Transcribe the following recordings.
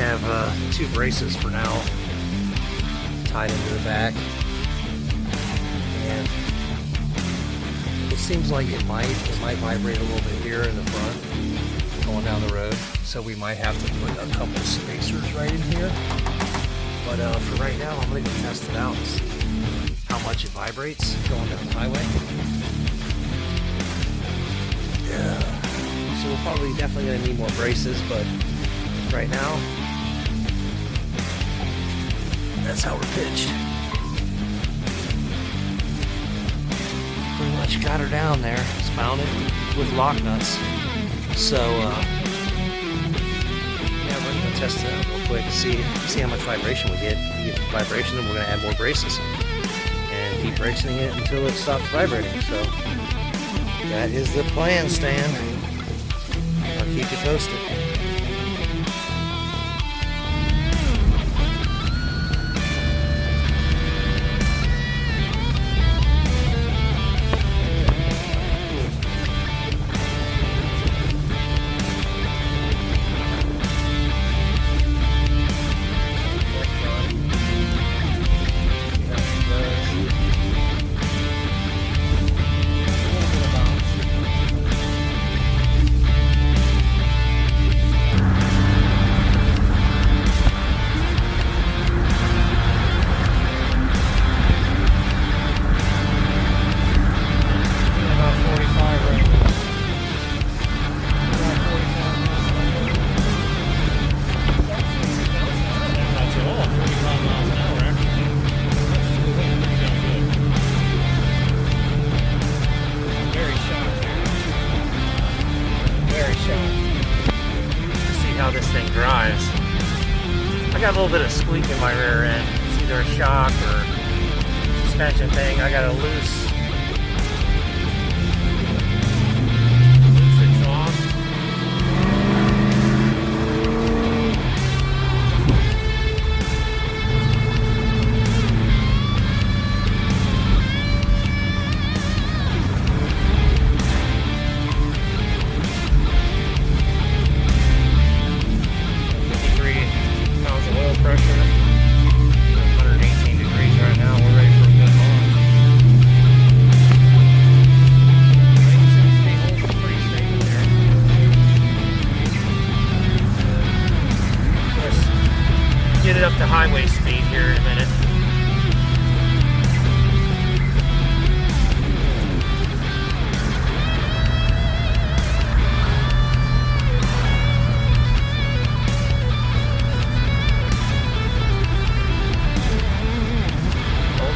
have 2 braces for now tied into the back, and it seems like it might vibrate a little bit here in the front going down the road, so we might have to put a couple of spacers right in here. But for right now, I'm going to test it out and see how much it vibrates going down the highway. Yeah. So we're probably definitely going to need more braces, but right now, that's how we're pitched. Pretty much got her down there. It's mounted with lock nuts. So, yeah, we're going to test it out real quick, see how much vibration we get. If we get vibration, then we're going to add more braces. And keep bracing it until it stops vibrating. So, that is the plan, Stan. I'll keep you posted. How this thing drives. I got a little bit of squeak in my rear end. It's either a shock or suspension thing. I got a loose exhaust. Pressure, 118 degrees right now. We're ready for a good launch. Pretty stable there. Let's get it up to highway speed here in a minute.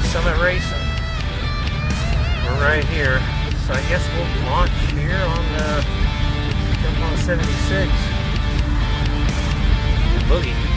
Summit Racing. We're right here. So I guess we'll launch here on the jump on 76. Boogie.